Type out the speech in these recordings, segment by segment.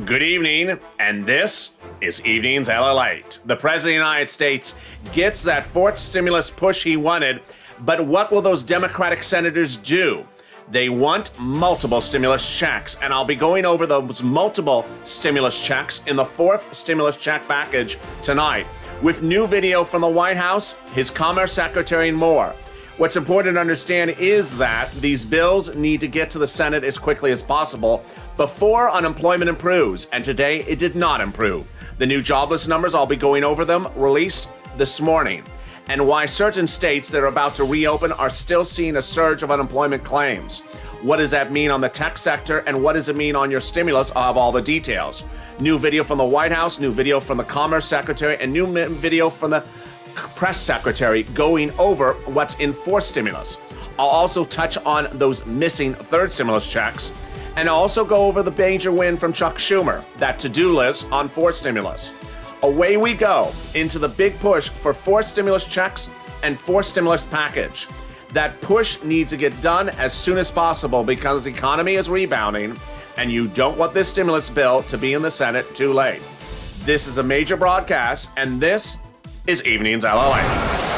Good evening, and this is Evenings Lalate. The President of the United States gets that fourth stimulus push he wanted, but what will those Democratic senators do? They want multiple stimulus checks, and I'll be going over those multiple stimulus checks in the fourth stimulus check package tonight, with new video from the White House, his Commerce Secretary, and more. What's important to understand is that these bills need to get to the Senate as quickly as possible before unemployment improves, and today it did not improve. The new jobless numbers, I'll be going over them, released this morning, and why certain states that are about to reopen are still seeing a surge of unemployment claims. What does that mean on the tech sector, and what does it mean on your stimulus? I'll have all the details. New video from the White House, new video from the Commerce Secretary, and new video from the Press Secretary going over what's in fourth stimulus. I'll also touch on those missing third stimulus checks, and I'll also go over the major win from Chuck Schumer, that to-do list on fourth stimulus. Away we go into the big push for fourth stimulus checks and fourth stimulus package. That push needs to get done as soon as possible because the economy is rebounding, and you don't want this stimulus bill to be in the Senate too late. This is a major broadcast, and this is Evenings LLA.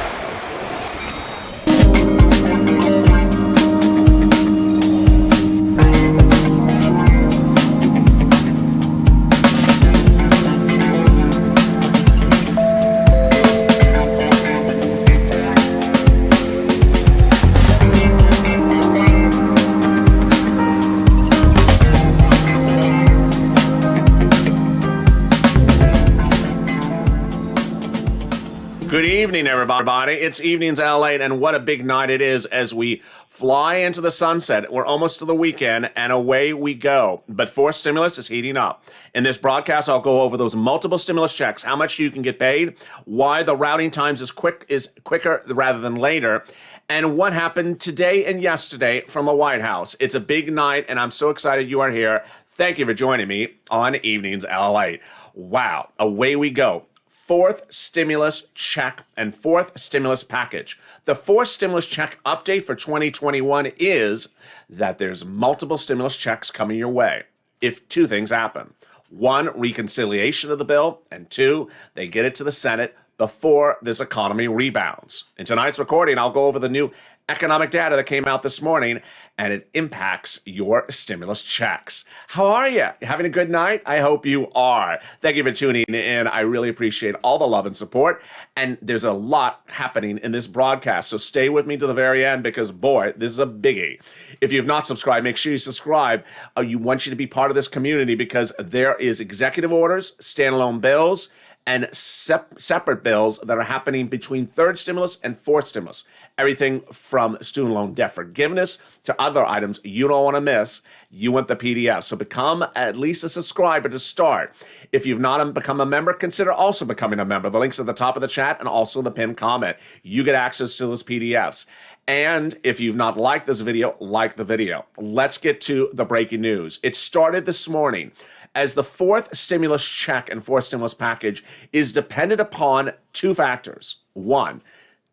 Good evening, everybody. It's Evenings LA, and what a big night it is as we fly into the sunset. We're almost to the weekend, and away we go. But fourth stimulus is heating up. In this broadcast, I'll go over those multiple stimulus checks, how much you can get paid, why the routing times is quicker rather than later, and what happened today and yesterday from the White House. It's a big night, and I'm so excited you are here. Thank you for joining me on Evenings LA. Wow, away we go. Fourth stimulus check and fourth stimulus package. The fourth stimulus check update for 2021 is that there's multiple stimulus checks coming your way if two things happen. One, reconciliation of the bill, and two, they get it to the Senate before this economy rebounds. In tonight's recording, I'll go over the new economic data that came out this morning, and it impacts your stimulus checks. How are you? Having a good night? I hope you are. Thank you for tuning in. I really appreciate all the love and support, and there's a lot happening in this broadcast, so stay with me to the very end because, boy, this is a biggie. If you have not subscribed, make sure you subscribe. I want you to be part of this community because there is executive orders, standalone bills, and separate bills that are happening between third stimulus and fourth stimulus. Everything from student loan debt forgiveness to other items you don't want to miss. You want the PDF. So become at least a subscriber to start. If you've not become a member, consider also becoming a member. The link's at the top of the chat and also the pinned comment. You get access to those PDFs. And if you've not liked this video, like the video. Let's get to the breaking news. It started this morning as the fourth stimulus check and fourth stimulus package is dependent upon two factors. One,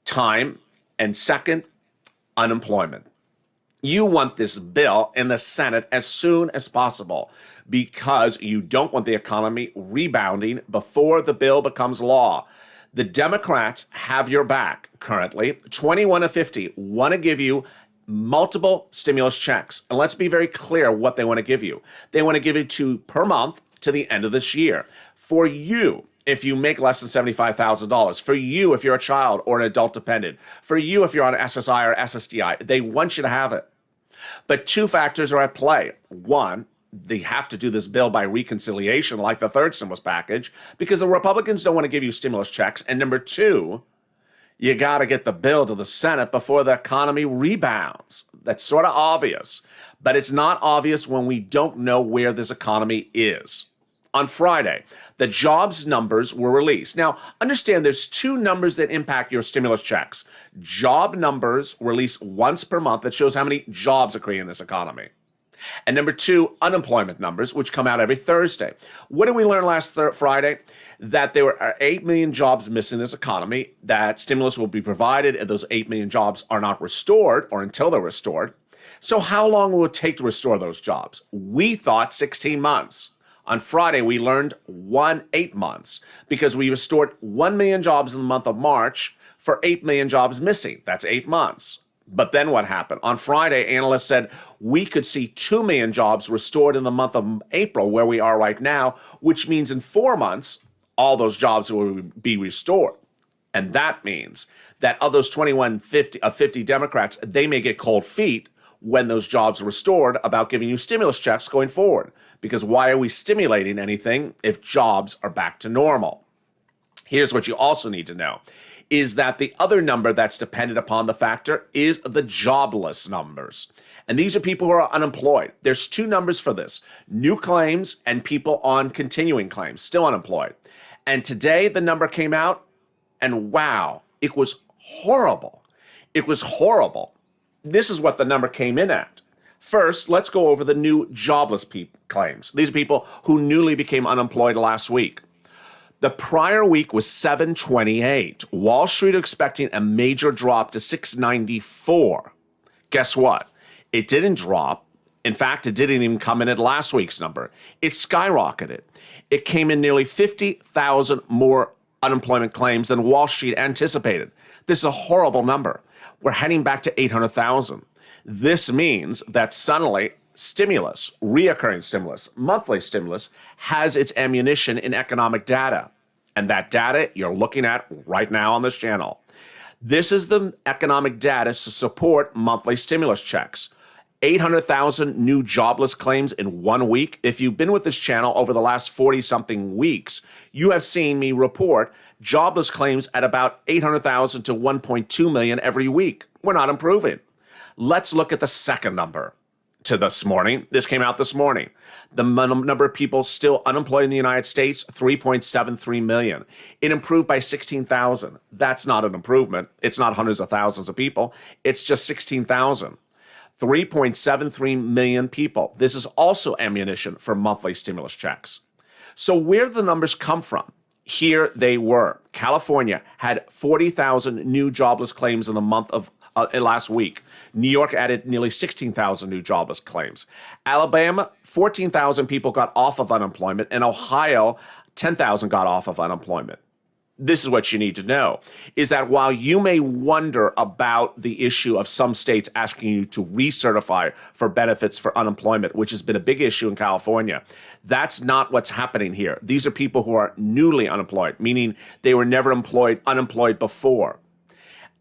time, and second, unemployment. You want this bill in the Senate as soon as possible because you don't want the economy rebounding before the bill becomes law. The Democrats have your back currently. 21 of 50 want to give you multiple stimulus checks. And let's be very clear what they want to give you. They want to give it to per month to the end of this year. For you, if you make less than $75,000, for you, if you're a child or an adult dependent, for you, if you're on SSI or SSDI, they want you to have it. But two factors are at play. One, they have to do this bill by reconciliation like the third stimulus package because the Republicans don't want to give you stimulus checks. And number two, you got to get the bill to the Senate before the economy rebounds. That's sort of obvious, but it's not obvious when we don't know where this economy is. On Friday, the jobs numbers were released. Now, understand there's two numbers that impact your stimulus checks. Job numbers released once per month that shows how many jobs are created in this economy. And number two, unemployment numbers, which come out every Thursday. What did we learn last Friday? That there are 8 million jobs missing in this economy, that stimulus will be provided if those 8 million jobs are not restored or until they're restored. So how long will it take to restore those jobs? We thought 16 months. On Friday, we learned 8 months because we restored 1 million jobs in the month of March for 8 million jobs missing. That's 8 months. But then what happened? On Friday, analysts said we could see 2 million jobs restored in the month of April, where we are right now, which means in 4 months, all those jobs will be restored. And that means that of those 50 Democrats, they may get cold feet when those jobs are restored about giving you stimulus checks going forward. Because why are we stimulating anything if jobs are back to normal? Here's what you also need to know, is that the other number that's dependent upon the factor is the jobless numbers. And these are people who are unemployed. There's 2 numbers for this: new claims and people on continuing claims, still unemployed. And today the number came out, and wow, it was horrible. It was horrible. This is what the number came in at. First, let's go over the new jobless claims. These are people who newly became unemployed last week. The prior week was 728. Wall Street expecting a major drop to 694. Guess what? It didn't drop. In fact, it didn't even come in at last week's number. It skyrocketed. It came in nearly 50,000 more unemployment claims than Wall Street anticipated. This is a horrible number. We're heading back to 800,000. This means that suddenly stimulus, reoccurring stimulus, monthly stimulus, has its ammunition in economic data. And that data you're looking at right now on this channel. This is the economic data to support monthly stimulus checks. 800,000 new jobless claims in 1 week. If you've been with this channel over the last 40-something weeks, you have seen me report jobless claims at about 800,000 to 1.2 million every week. We're not improving. Let's look at the second number to this morning. This came out this morning. The number of people still unemployed in the United States, 3.73 million. It improved by 16,000. That's not an improvement. It's not hundreds of thousands of people. It's just 16,000. 3.73 million people. This is also ammunition for monthly stimulus checks. So where do the numbers come from? Here they were. California had 40,000 new jobless claims in the month of last week. New York added nearly 16,000 new jobless claims. Alabama, 14,000 people got off of unemployment. And Ohio, 10,000 got off of unemployment. This is what you need to know, is that while you may wonder about the issue of some states asking you to recertify for benefits for unemployment, which has been a big issue in California, that's not what's happening here. These are people who are newly unemployed, meaning they were never unemployed before.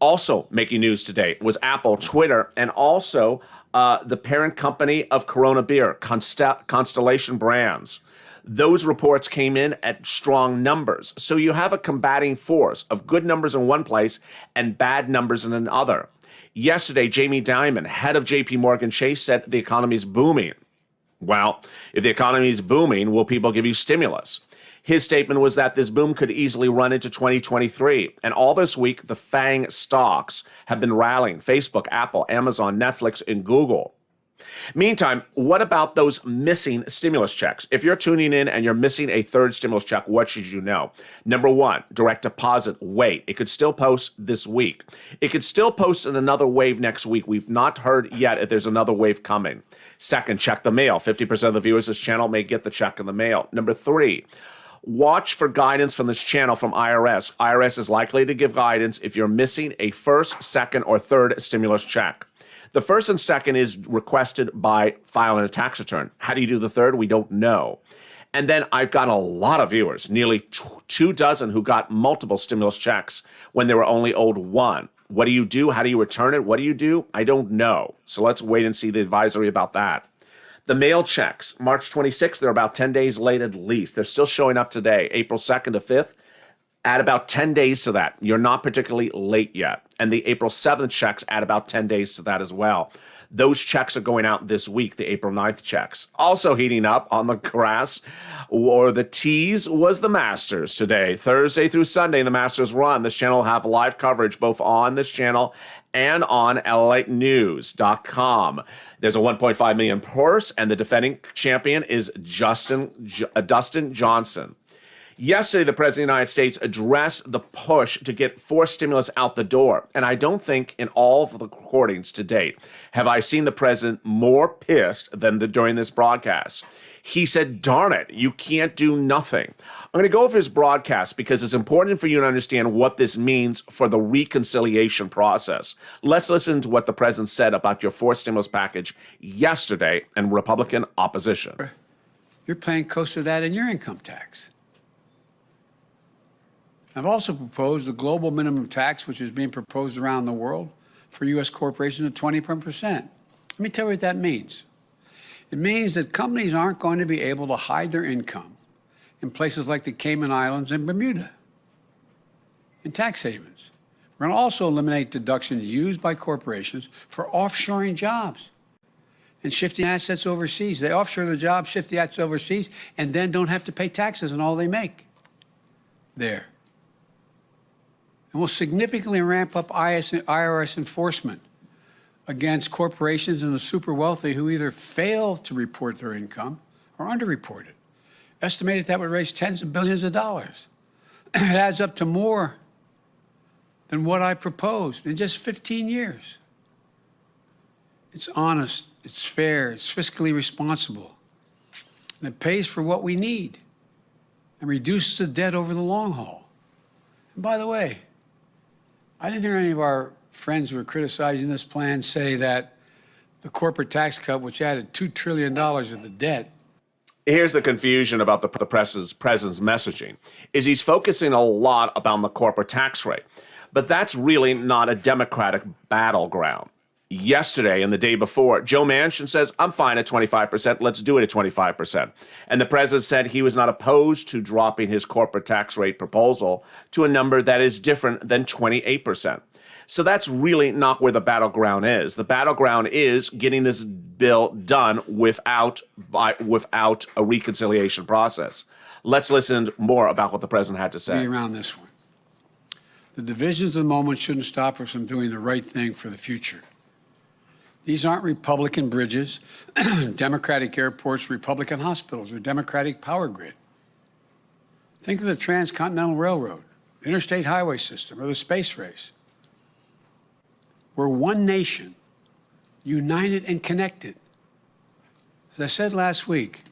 Also making news today was Apple, Twitter, and also the parent company of Corona Beer, Constellation Brands. Those reports came in at strong numbers. So you have a combating force of good numbers in one place and bad numbers in another. Yesterday, Jamie Dimon, head of JP Morgan Chase, said the economy is booming. Well, if the economy is booming, will people give you stimulus? His statement was that this boom could easily run into 2023. And all this week, the FANG stocks have been rallying: Facebook, Apple, Amazon, Netflix, and Google. Meantime, what about those missing stimulus checks? If you're tuning in and you're missing a third stimulus check, what should you know? Number one, direct deposit, wait. It could still post this week. It could still post in another wave next week. We've not heard yet if there's another wave coming. Second, check the mail. 50% of the viewers of this channel may get the check in the mail. Number three, watch for guidance from this channel from IRS. IRS is likely to give guidance if you're missing a first, second, or third stimulus check. The first and second is requested by filing a tax return. How do you do the third? We don't know. And then I've got a lot of viewers, nearly 24, who got multiple stimulus checks when they were only owed one. What do you do? How do you return it? What do you do? I don't know. So let's wait and see the advisory about that. The mail checks, March 26th, they're about 10 days late at least. They're still showing up today, April 2nd to 5th. Add about 10 days to that. You're not particularly late yet. And the April 7th checks add about 10 days to that as well. Those checks are going out this week, the April 9th checks. Also heating up on the grass or the tees was the Masters today. Thursday through Sunday, the Masters run. This channel will have live coverage both on this channel and on LAnews.com. There's a 1.5 million purse, and the defending champion is Dustin Johnson. Yesterday, the President of the United States addressed the push to get forced stimulus out the door. And I don't think in all of the recordings to date have I seen the President more pissed than during this broadcast. He said, darn it, you can't do nothing. I'm going to go over his broadcast because it's important for you to understand what this means for the reconciliation process. Let's listen to what the President said about your forced stimulus package yesterday and Republican opposition. You're paying close to that in your income tax. I've also proposed the global minimum tax, which is being proposed around the world for U.S. corporations at 21%. Let me tell you what that means. It means that companies aren't going to be able to hide their income in places like the Cayman Islands and Bermuda in tax havens. We're going to also eliminate deductions used by corporations for offshoring jobs and shifting assets overseas. They offshore the jobs, shift the assets overseas, and then don't have to pay taxes on all they make there. And we'll significantly ramp up IRS enforcement against corporations and the super wealthy who either fail to report their income or underreport it. Estimated that would raise tens of billions of dollars. It adds up to more than what I proposed in just 15 years. It's honest, it's fair, it's fiscally responsible, and it pays for what we need and reduces the debt over the long haul. And by the way, I didn't hear any of our friends who are criticizing this plan say that the corporate tax cut, which added $2 trillion of the debt. Here's the confusion about the president's messaging, is he's focusing a lot about the corporate tax rate. But that's really not a Democratic battleground. Yesterday and the day before, Joe Manchin says, I'm fine at 25%. Let's do it at 25%. And the president said he was not opposed to dropping his corporate tax rate proposal to a number that is different than 28%. So that's really not where the battleground is. The battleground is getting this bill done without a reconciliation process. Let's listen more about what the president had to say. Around this one. The divisions of the moment shouldn't stop us from doing the right thing for the future. These aren't Republican bridges, Democratic airports, Republican hospitals, or Democratic power grid. Think of the Transcontinental Railroad, interstate highway system, or the space race. We're one nation, united and connected. As I said last week,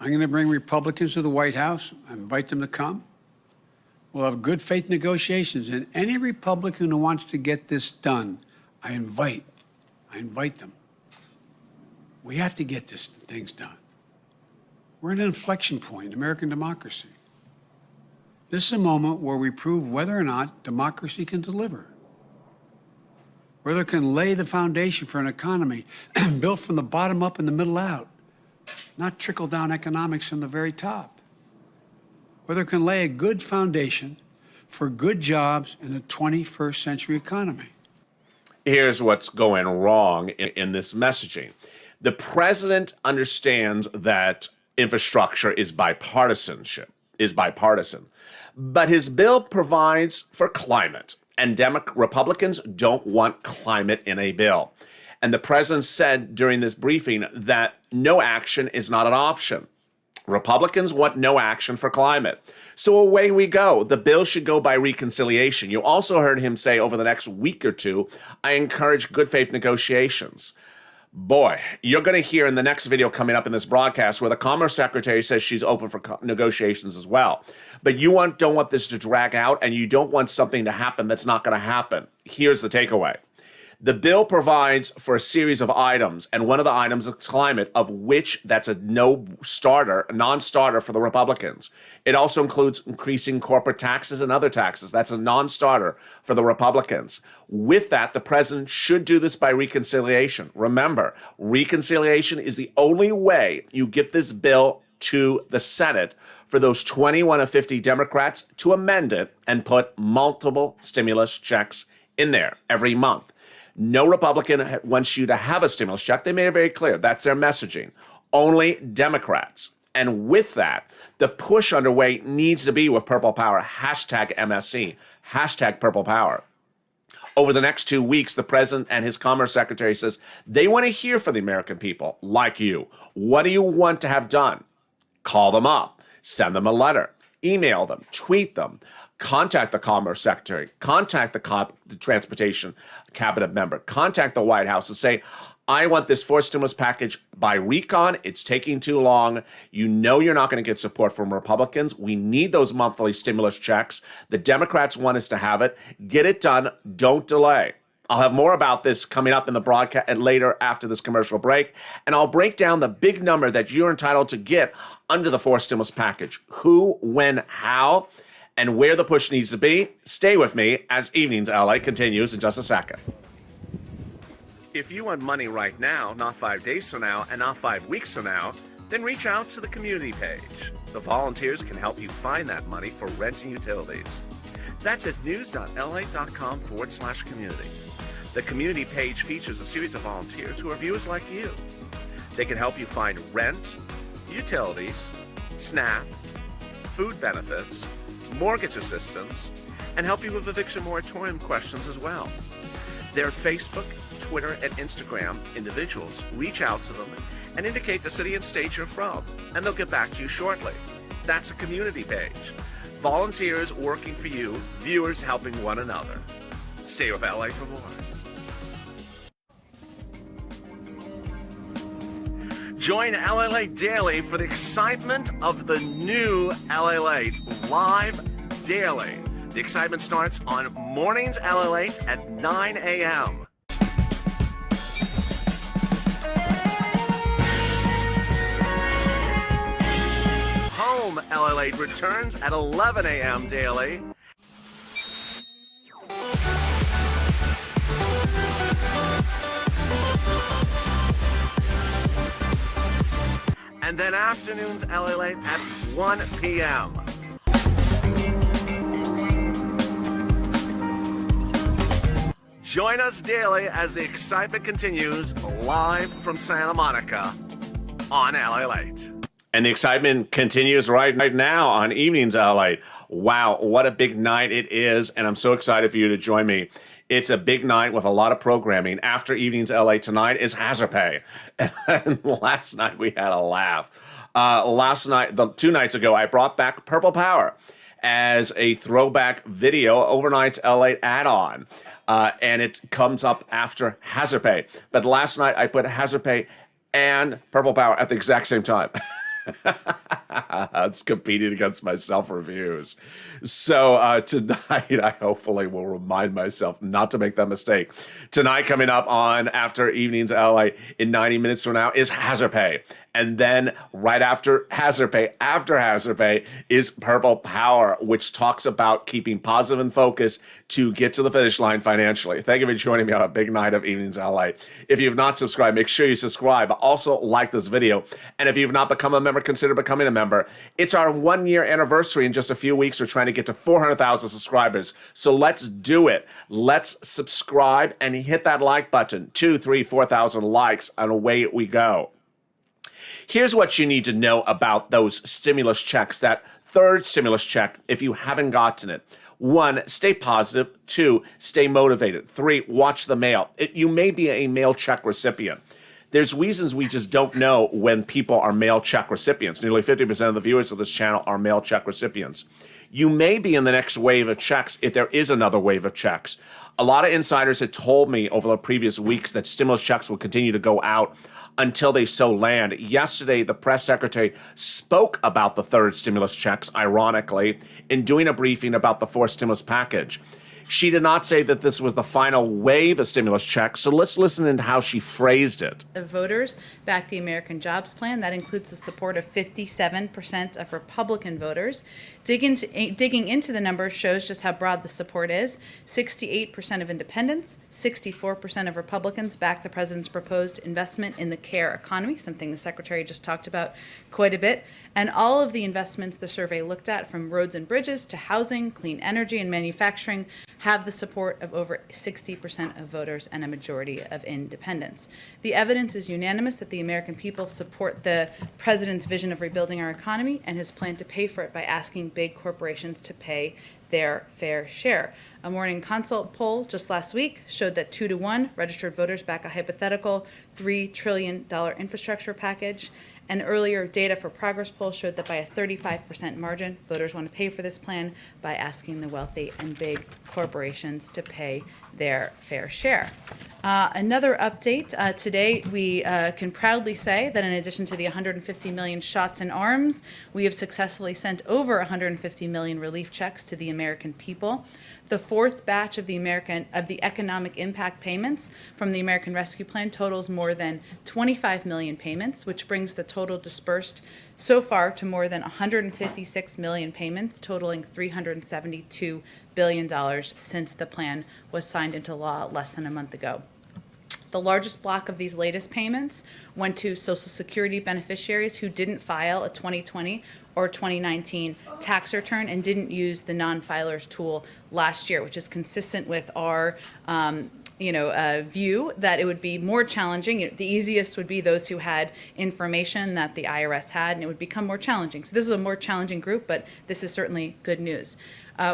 I'm going to bring Republicans to the White House. I invite them to come. We'll have good faith negotiations, and any Republican who wants to get this done, I invite them. We have to get these things done. We're at an inflection point in American democracy. This is a moment where we prove whether or not democracy can deliver, whether it can lay the foundation for an economy built from the bottom up and the middle out, not trickle-down economics from the very top, whether it can lay a good foundation for good jobs in a 21st century economy. Here's what's going wrong in this messaging. The president understands that infrastructure is bipartisan, but his bill provides for climate, and Republicans don't want climate in a bill. And the president said during this briefing that no action is not an option. Republicans want no action for climate. So away we go. The bill should go by reconciliation. You also heard him say over the next week or two, I encourage good faith negotiations. Boy, you're going to hear in the next video coming up in this broadcast where the Commerce Secretary says she's open for negotiations as well. But you don't want this to drag out, and you don't want something to happen that's not going to happen. Here's the takeaway. The bill provides for a series of items, and one of the items is climate, of which that's a non-starter for the Republicans. It also includes increasing corporate taxes and other taxes. That's a non-starter for the Republicans. With that, the president should do this by reconciliation. Remember, reconciliation is the only way you get this bill to the Senate for those 21 of 50 Democrats to amend it and put multiple stimulus checks in there every month. No Republican wants you to have a stimulus check. They made it very clear. That's their messaging. Only Democrats. And with that, the push underway needs to be with Purple Power, hashtag MSC, hashtag Purple Power. Over the next 2 weeks, the president and his Commerce Secretary says they want to hear from the American people like you. What do you want to have done? Call them up. Send them a letter. Email them, tweet them, contact the Commerce Secretary, contact the Transportation Cabinet member, contact the White House and say, I want this fourth stimulus package by recon. It's taking too long. You know you're not going to get support from Republicans. We need those monthly stimulus checks. The Democrats want us to have it. Get it done. Don't delay. I'll have more about this coming up in the broadcast later after this commercial break, and I'll break down the big number that you're entitled to get under the fourth stimulus package. Who, when, how, and where the push needs to be. Stay with me as Evenings LA continues in just a second. If you want money right now, not 5 days from now, and not 5 weeks from now, then reach out to the community page. The volunteers can help you find that money for rent and utilities. That's at news.la.com/community. The community page features a series of volunteers who are viewers like you. They can help you find rent, utilities, SNAP, food benefits, mortgage assistance, and help you with eviction moratorium questions as well. Their Facebook, Twitter, and Instagram individuals reach out to them and indicate the city and state you're from, and they'll get back to you shortly. That's a community page. Volunteers working for you, viewers helping one another. Stay with LA for more. Join LA Daily for the excitement of the new LA live daily. The excitement starts on mornings LA at 9 a.m. Home LA returns at 11 a.m. daily. And then afternoons LA at 1 p.m. Join us daily as the excitement continues live from Santa Monica on LA Late. And the excitement continues right now on Evenings LA. Wow, what a big night it is, and I'm so excited for you to join me. It's a big night with a lot of programming. After Evenings LA tonight is Hazard Pay. And last night we had a laugh. Last night, 2 nights ago, I brought back Purple Power as a throwback video, Overnight's LA add-on. And it comes up after Hazard Pay. But last night I put Hazard Pay and Purple Power at the exact same time. I was competing against my self-reviews. So tonight, I hopefully will remind myself not to make that mistake. Tonight, coming up on After Evenings LA in 90 minutes from now is Hazard Pay. And then right after Hazard Pay is Purple Power, which talks about keeping positive and focused to get to the finish line financially. Thank you for joining me on a big night of Evenings LA. If you have not subscribed, make sure you subscribe. Also, like this video. And if you've not become a member, consider becoming a member. It's our 1-year anniversary in just a few weeks. We're trying to get to 400,000 subscribers. So let's do it. Let's subscribe and hit that like button. 2, 3, 4,000 likes, and away we go. Here's what you need to know about those stimulus checks, that third stimulus check, if you haven't gotten it. 1, stay positive. 2, stay motivated. 3, watch the mail. You may be a mail check recipient. There's reasons we just don't know when people are mail check recipients. Nearly 50% of the viewers of this channel are mail check recipients. You may be in the next wave of checks if there is another wave of checks. A lot of insiders had told me over the previous weeks that stimulus checks will continue to go out until they so land. Yesterday, the press secretary spoke about the third stimulus checks, ironically, in doing a briefing about the fourth stimulus package. She did not say that this was the final wave of stimulus checks, so let's listen to how she phrased it. The voters backed the American Jobs Plan. That includes the support of 57% of Republican voters. Digging into the numbers shows just how broad the support is. 68% of independents, 64% of Republicans backed the president's proposed investment in the care economy, something the secretary just talked about quite a bit. And all of the investments the survey looked at, from roads and bridges to housing, clean energy, and manufacturing, have the support of over 60% of voters and a majority of independents. The evidence is unanimous that the American people support the president's vision of rebuilding our economy and his plan to pay for it by asking big corporations to pay their fair share. A Morning Consult poll just last week showed that 2-to-1 registered voters back a hypothetical $3 trillion infrastructure package. And earlier data for Progress Poll showed that by a 35% margin, voters want to pay for this plan by asking the wealthy and big corporations to pay their fair share. Another update, today we can proudly say that in addition to the 150 million shots in arms, we have successfully sent over 150 million relief checks to the American people. The fourth batch of the economic impact payments from the American Rescue Plan totals more than 25 million payments, which brings the total dispersed so far to more than 156 million payments, totaling $372 billion since the plan was signed into law less than a month ago. The largest block of these latest payments went to Social Security beneficiaries who didn't file a 2020 or 2019 tax return and didn't use the non-filers tool last year, which is consistent with our view that it would be more challenging. The easiest would be those who had information that the IRS had, and it would become more challenging. So this is a more challenging group, but this is certainly good news.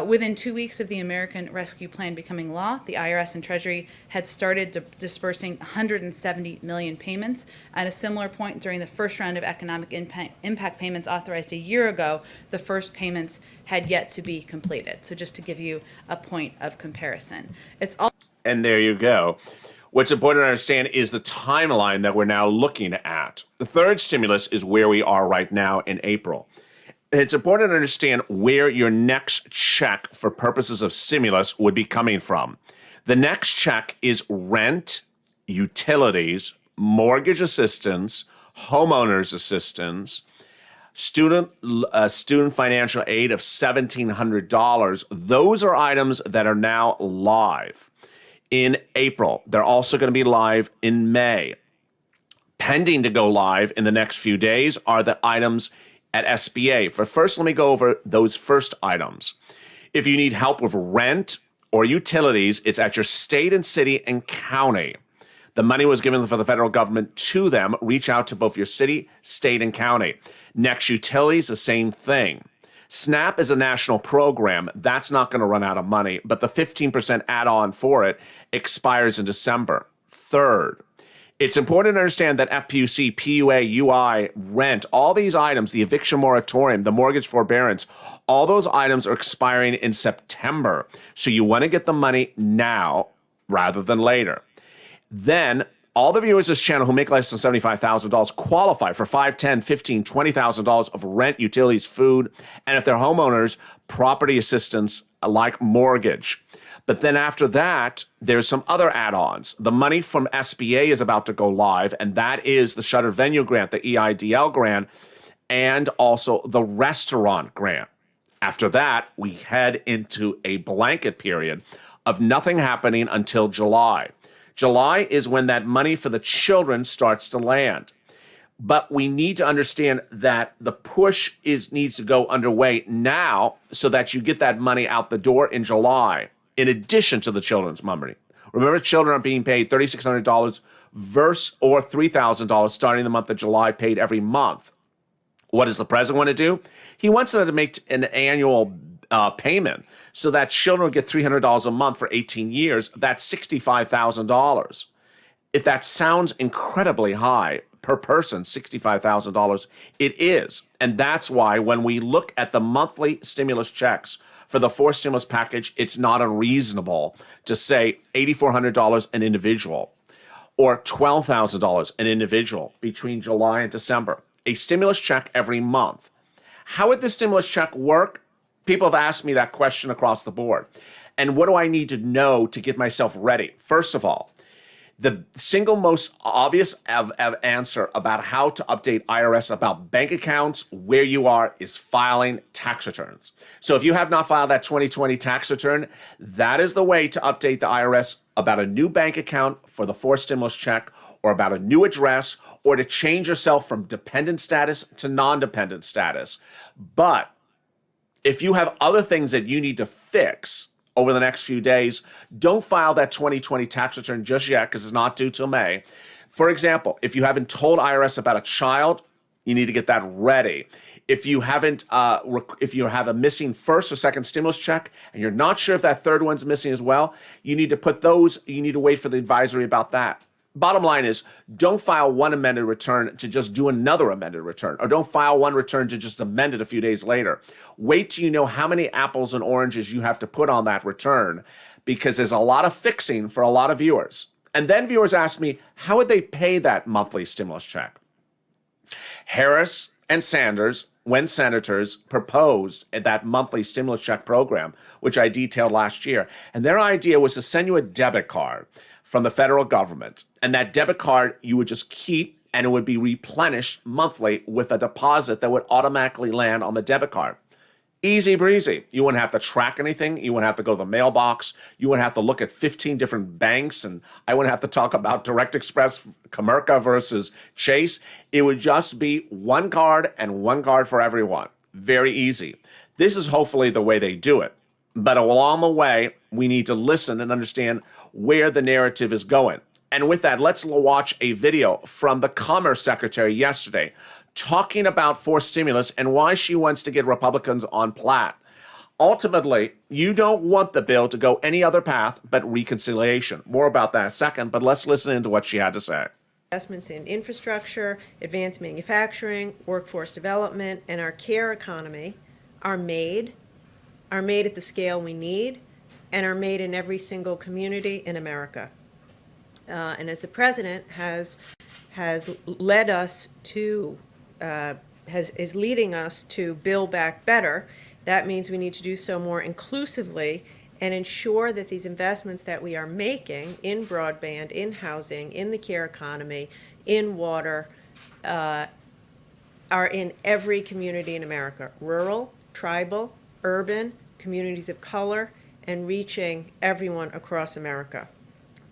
Within 2 weeks of the American Rescue Plan becoming law, the IRS and Treasury had started dispersing 170 million payments. At a similar point during the first round of economic impact payments authorized a year ago, the first payments had yet to be completed. So just to give you a point of comparison. And there you go. What's important to understand is the timeline that we're now looking at. The third stimulus is where we are right now in April. It's important to understand where your next check for purposes of stimulus would be coming from. The next check is rent, utilities, mortgage assistance, homeowners assistance, student financial aid of $1,700. Those are items that are now live in April. They're also going to be live in May. Pending to go live in the next few days are the items at SBA. But first, let me go over those first items. If you need help with rent or utilities, it's at your state and city and county. The money was given for the federal government to them. Reach out to both your city, state, and county. Next, utilities, the same thing. SNAP is a national program. That's not going to run out of money, but the 15% add-on for it expires in December. Third, it's important to understand that FPUC, PUA, UI, rent, all these items, the eviction moratorium, the mortgage forbearance, all those items are expiring in September. So you want to get the money now rather than later. Then all the viewers of this channel who make less than $75,000 qualify for $5,000, $10,000, $15,000, $20,000 of rent, utilities, food, and if they're homeowners, property assistance like mortgage. But then after that, there's some other add-ons. The money from SBA is about to go live, and that is the Shuttered Venue Grant, the EIDL grant, and also the restaurant grant. After that, we head into a blanket period of nothing happening until July. July is when that money for the children starts to land. But we need to understand that the push needs to go underway now so that you get that money out the door in July, in addition to the children's money. Remember, children are being paid $3,600 or $3,000 starting the month of July, paid every month. What does the president want to do? He wants them to make an annual payment so that children will get $300 a month for 18 years. That's $65,000. If that sounds incredibly high per person, $65,000, it is. And that's why when we look at the monthly stimulus checks for the fourth stimulus package, it's not unreasonable to say $8,400 an individual or $12,000 an individual between July and December. A stimulus check every month. How would this stimulus check work? People have asked me that question across the board. And what do I need to know to get myself ready? First of all, the single most obvious answer about how to update IRS about bank accounts, where you are, is filing tax returns. So if you have not filed that 2020 tax return, that is the way to update the IRS about a new bank account for the fourth stimulus check, or about a new address, or to change yourself from dependent status to non-dependent status. But if you have other things that you need to fix over the next few days, don't file that 2020 tax return just yet because it's not due till May. For example, if you haven't told IRS about a child, you need to get that ready. If you haven't, if you have a missing first or second stimulus check and you're not sure if that third one's missing as well, you need to put those, you need to wait for the advisory about that. Bottom line is, don't file one amended return to just do another amended return, or don't file one return to just amend it a few days later. Wait till you know how many apples and oranges you have to put on that return, because there's a lot of fixing for a lot of viewers. And then viewers ask me, how would they pay that monthly stimulus check? Harris and Sanders, when senators, proposed that monthly stimulus check program, which I detailed last year. And their idea was to send you a debit card from the federal government. And that debit card you would just keep, and it would be replenished monthly with a deposit that would automatically land on the debit card. Easy breezy. You wouldn't have to track anything. You wouldn't have to go to the mailbox. You wouldn't have to look at 15 different banks. And I wouldn't have to talk about Direct Express, Comerica versus Chase. It would just be one card and one card for everyone. Very easy. This is hopefully the way they do it. But along the way, we need to listen and understand where the narrative is going. And with that, let's watch a video from the Commerce Secretary yesterday talking about forced stimulus and why she wants to get Republicans on plat. Ultimately, you don't want the bill to go any other path but reconciliation. More about that in a second, but let's listen into what she had to say. Investments in infrastructure, advanced manufacturing, workforce development, and our care economy are made at the scale we need, and are made in every single community in America. And as the president has led us to, is leading us to Build Back Better, that means we need to do so more inclusively and ensure that these investments that we are making in broadband, in housing, in the care economy, in water, are in every community in America, rural, tribal, urban, communities of color, and reaching everyone across America.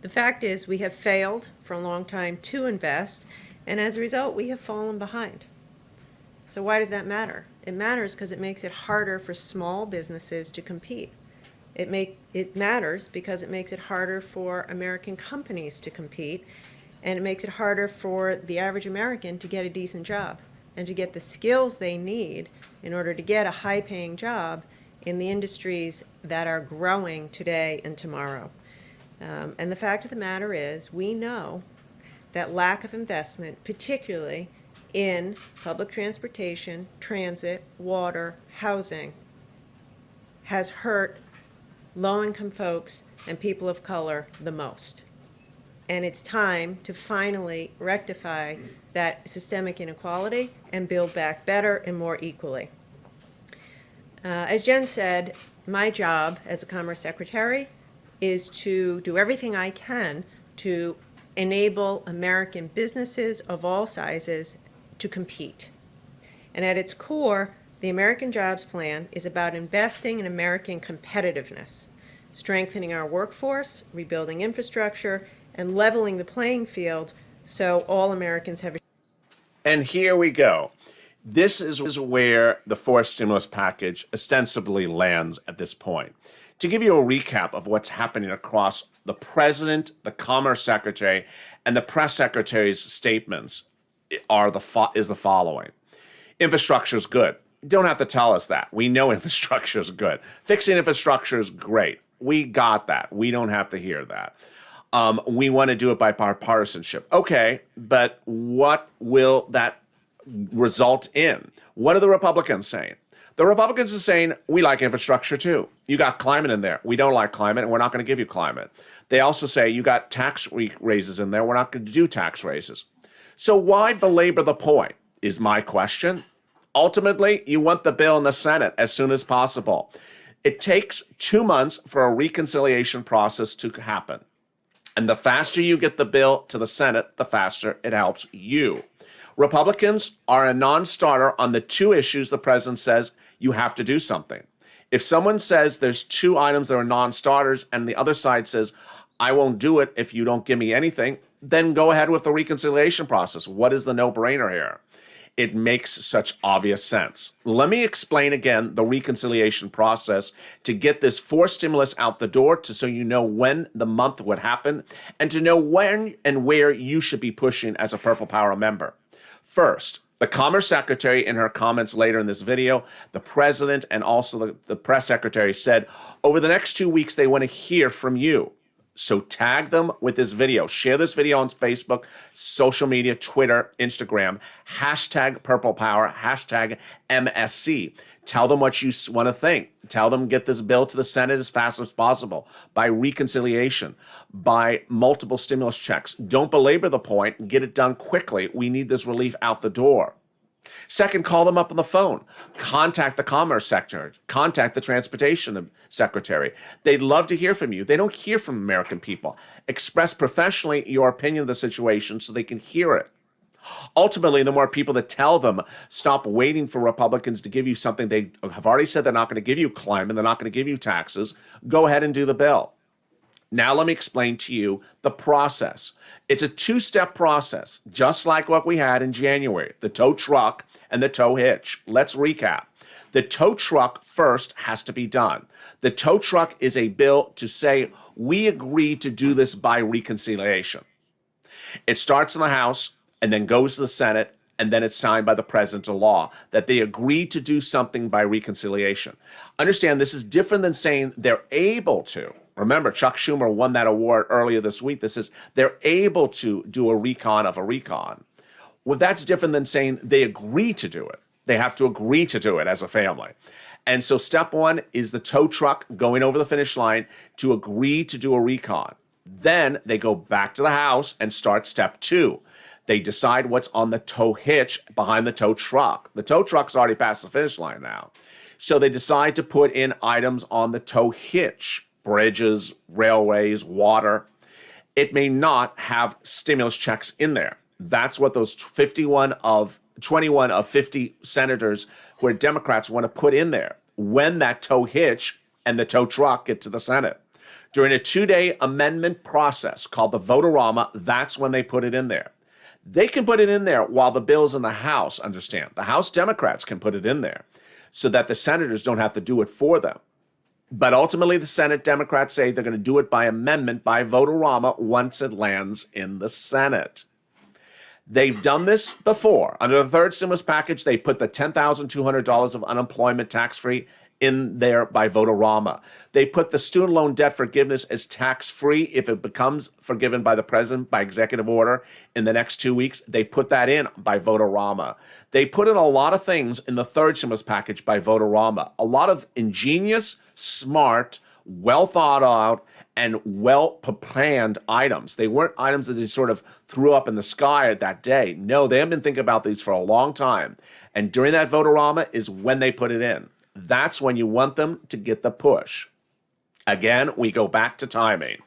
The fact is, we have failed for a long time to invest, and as a result, we have fallen behind. So why does that matter? It matters because it makes it harder for small businesses to compete. It matters because it makes it harder for American companies to compete, and it makes it harder for the average American to get a decent job and to get the skills they need in order to get a high-paying job in the industries that are growing today and tomorrow. And the fact of the matter is, we know that lack of investment, particularly in public transportation, transit, water, housing, has hurt low-income folks and people of color the most. And it's time to finally rectify that systemic inequality and build back better and more equally. As Jen said, my job as a Commerce Secretary is to do everything I can to enable American businesses of all sizes to compete. And at its core, the American Jobs Plan is about investing in American competitiveness, strengthening our workforce, rebuilding infrastructure, and leveling the playing field so all Americans have. And here we go. This is where the forced stimulus package ostensibly lands at this point. To give you a recap of what's happening across the president, the Commerce Secretary, and the press secretary's statements is the following. Infrastructure is good. You don't have to tell us that. We know infrastructure is good. Fixing infrastructure is great. We got that. We don't have to hear that. We want to do it by bipartisanship. Okay, but what will that result in? What are the Republicans saying? The Republicans are saying, we like infrastructure too. You got climate in there. We don't like climate, and we're not going to give you climate. They also say, you got tax raises in there. We're not going to do tax raises. So why belabor the point, is my question. Ultimately, you want the bill in the Senate as soon as possible. It takes 2 months for a reconciliation process to happen. And the faster you get the bill to the Senate, the faster it helps you. Republicans are a non-starter on the two issues the president says you have to do something. If someone says there's two items that are non-starters and the other side says, I won't do it if you don't give me anything, then go ahead with the reconciliation process. What is the no-brainer here? It makes such obvious sense. Let me explain again the reconciliation process to get this forced stimulus out the door so you know when the month would happen and to know when and where you should be pushing as a Purple Power member. First, the Commerce Secretary, in her comments later in this video, the President and also the Press Secretary said, over the next 2 weeks, they want to hear from you. So tag them with this video. Share this video on Facebook, social media, Twitter, Instagram, hashtag Purple Power, hashtag MSC. Tell them what you want to think. Tell them get this bill to the Senate as fast as possible by reconciliation, by multiple stimulus checks. Don't belabor the point. Get it done quickly. We need this relief out the door. Second, call them up on the phone. Contact the Commerce Secretary. Contact the Transportation Secretary. They'd love to hear from you. They don't hear from American people. Express professionally your opinion of the situation so they can hear it. Ultimately, the more people that tell them, stop waiting for Republicans to give you something they have already said they're not going to give you, climate, they're not going to give you taxes, go ahead and do the bill. Now let me explain to you the process. It's a two-step process, just like what we had in January, the tow truck and the tow hitch. Let's recap. The tow truck first has to be done. The tow truck is a bill to say we agree to do this by reconciliation. It starts in the House and then goes to the Senate, and then it's signed by the president of law that they agree to do something by reconciliation. Understand, this is different than saying they're able to. Remember, Chuck Schumer won that award earlier this week. This is they're able to do a recon of a recon. Well, that's different than saying they agree to do it. They have to agree to do it as a family. And so step one is the tow truck going over the finish line to agree to do a recon. Then they go back to the House and start step two. They decide what's on the tow hitch behind the tow truck. The tow truck's already past the finish line now. So they decide to put in items on the tow hitch. Bridges, railways, water. It may not have stimulus checks in there. That's what those 21 of 50 senators who are Democrats want to put in there when that tow hitch and the tow truck get to the Senate. During a 2-day amendment process called the vote-a-rama, that's when they put it in there. They can put it in there while the bill's in the House, understand. The House Democrats can put it in there so that the senators don't have to do it for them. But ultimately, the Senate Democrats say they're going to do it by amendment, by vote-a-rama, once it lands in the Senate. They've done this before. Under the third stimulus package, they put the $10,200 of unemployment tax-free in there by vote-a-rama. They put the student loan debt forgiveness as tax-free if it becomes forgiven by the president by executive order in the next 2 weeks. They put that in by vote-a-rama. They put in a lot of things in the third stimulus package by vote-a-rama. A lot of ingenious, smart, well thought out, and well-planned items. They weren't items that they sort of threw up in the sky that day. No, they have been thinking about these for a long time. And during that vote-a-rama is when they put it in. That's when you want them to get the push. Again, we go back to timing.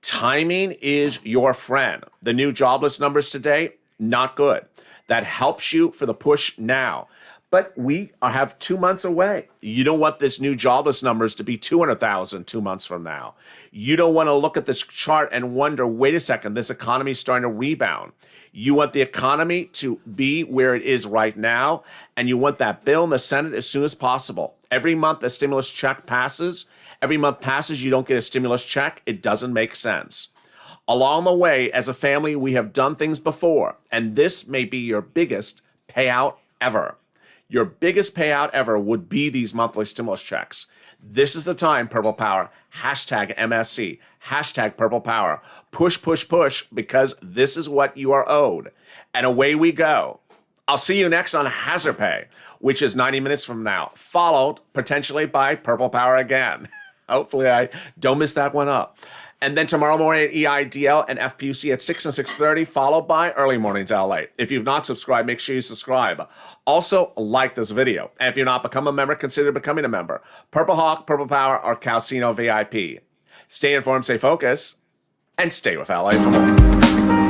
Timing is your friend. The new jobless numbers today, not good. That helps you for the push now. But we have 2 months away. You don't want this new jobless numbers to be 200,000 2 months from now. You don't want to look at this chart and wonder, wait a second, this economy is starting to rebound. You want the economy to be where it is right now, and you want that bill in the Senate as soon as possible. Every month a stimulus check passes, every month passes, you don't get a stimulus check, it doesn't make sense. Along the way, as a family, we have done things before, and this may be your biggest payout ever. Your biggest payout ever would be these monthly stimulus checks. This is the time, Purple Power. Hashtag MSC. Hashtag Purple Power. Push, push, push, because this is what you are owed. And away we go. I'll see you next on Hazard Pay, which is 90 minutes from now, followed potentially by Purple Power again. Hopefully I don't miss that one up. And then tomorrow morning at EIDL and FPUC at 6 and 6:30, followed by Early Mornings LA. If you've not subscribed, make sure you subscribe. Also, like this video. And if you're not become a member, consider becoming a member. Purple Hawk, Purple Power, or Calcino VIP. Stay informed, stay focused, and stay with LA for more.